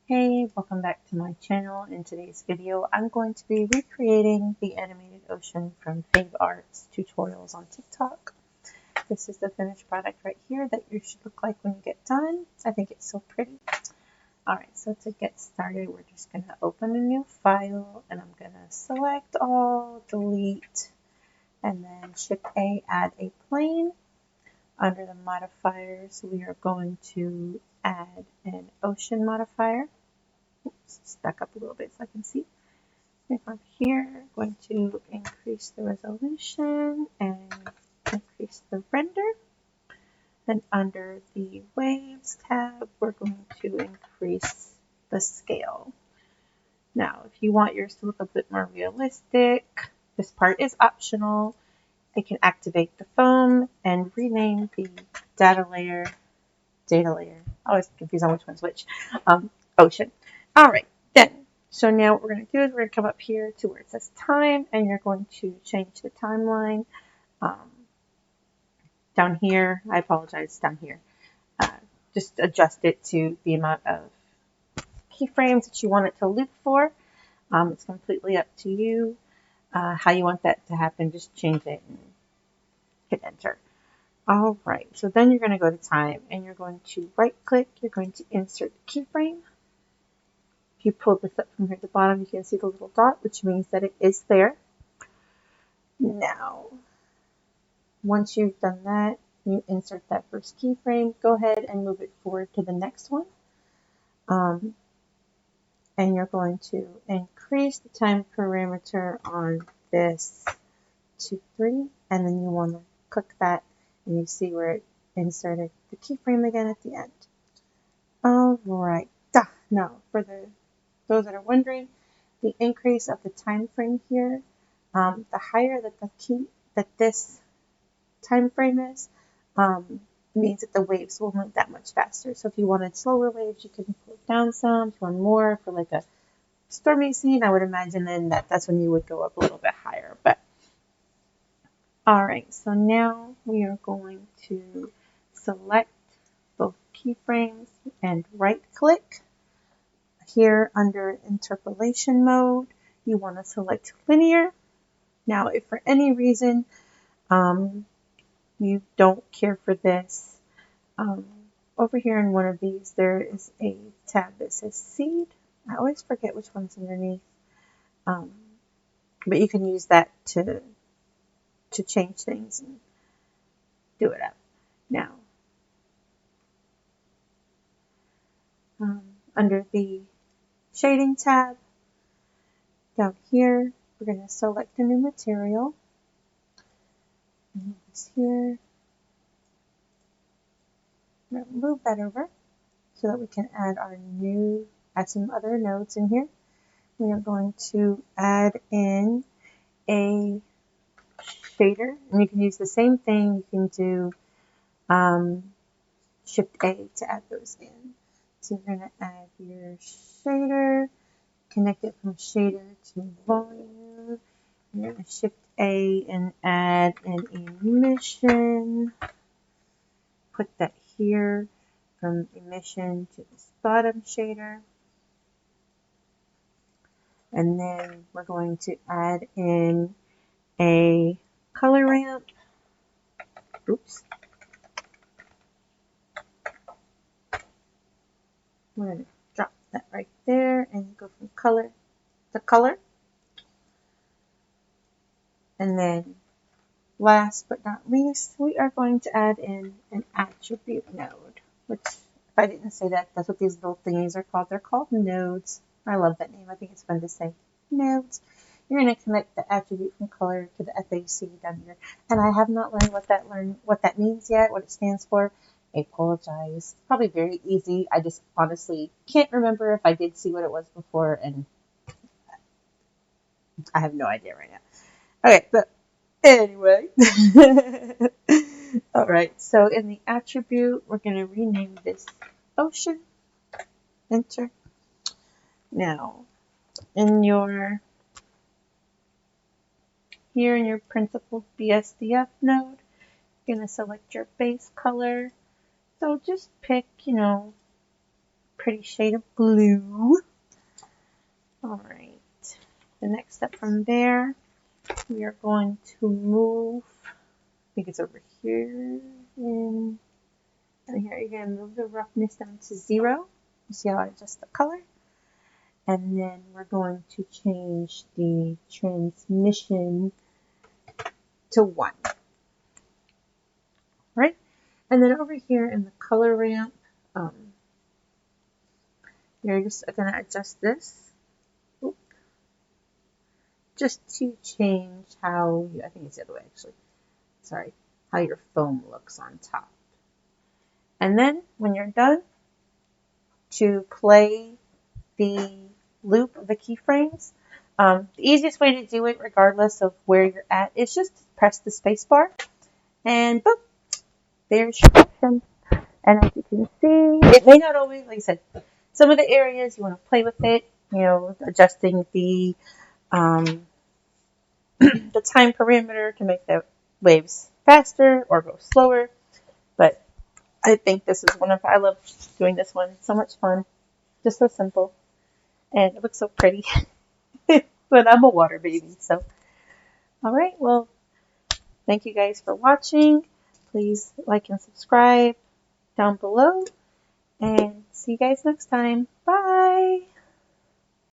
Hey, welcome back to my channel. In today's video, I'm going to be recreating the animated ocean from Fave Arts tutorials on TikTok. This is the finished product right here that you should look like when you get done. I think it's so pretty. Alright, so to get started, we're just going to open a new file and I'm going to select all, delete, and then Shift A, add a plane. Under the modifiers, we are going to add an ocean modifier. Let's back up a little bit so I can see. And from here, I'm going to increase the resolution and increase the render. Then under the waves tab, we're going to increase the scale. Now, if you want yours to look a bit more realistic, this part is optional. I can activate the foam and rename the data layer. I always confuse on which one's which. Ocean. All right, then. So now what we're going to do is we're going to come up here to where it says time, and you're going to change the timeline. Down here, I apologize, down here. Just adjust it to the amount of keyframes that you want it to loop for. It's completely up to you how you want that to happen. Just change it and hit enter. All right, so then you're going to go to time, and you're going to right click. You're going to insert the keyframe. If you pull this up from here at the bottom, you can see the little dot, which means that it is there. Now, once you've done that, you insert that first keyframe. Go ahead and move it forward to the next one. And you're going to increase the time parameter on this to 3. And then you want to click that, and you see where it inserted the keyframe again at the end. All right. Now, for those that are wondering, the increase of the time frame here, the higher that this time frame is, means that the waves will move that much faster. So if you wanted slower waves, you can pull it down some. If you want more for like a stormy scene, I would imagine then that's when you would go up a little bit higher. But all right, so now we are going to select both keyframes and right click. Here under interpolation mode, you want to select linear. Now, if for any reason you don't care for this, over here in one of these, there is a tab that says seed. I always forget which one's underneath, but you can use that to change things and do it up. Now, under the shading tab, down here, we're going to select a new material. Move this here. I'm going to move that over so that we can add some other nodes in here. We are going to add in a shader, and you can use the same thing. You can do Shift A to add those in. So you're going to add your shader, connect it from shader to volume. You're going to Shift A and add an emission. Put that here from emission to this bottom shader. And then we're going to add in a color ramp. Oops. We're going to drop that right there and go from color to color. And then last but not least, we are going to add in an attribute node, which, if I didn't say that, that's what these little thingies are called. They're called nodes. I love that name. I think it's fun to say. Nodes. You're going to connect the attribute from color to the FAC down here. And I have not learned what that means yet, what it stands for. I apologize. Probably very easy. I just honestly can't remember if I did see what it was before, and I have no idea right now. Okay, but anyway. All right, so in the attribute, we're going to rename this ocean. Enter. Now, here in your principal BSDF node, you're going to select your base color. So just pick, pretty shade of blue. All right. The next step from there, we are going to move, I think it's over here, and here you're going to move the roughness down to 0. You see how I adjust the color? And then we're going to change the transmission to 1. Right? And then over here in the color ramp, you're just going to adjust this. Just to change how, I think it's the other way actually, sorry, how your foam looks on top. And then when you're done, to play the loop of the keyframes, the easiest way to do it, regardless of where you're at, is just press the space bar, and boom, there's your action. And as you can see, it may not always, like I said, some of the areas you want to play with it, you know, adjusting the the time parameter to make the waves faster or go slower. But I think this is I love doing this one. It's so much fun. Just so simple. And it looks so pretty. But I'm a water baby, so. Alright, well, thank you guys for watching. Please like and subscribe down below. And see you guys next time. Bye!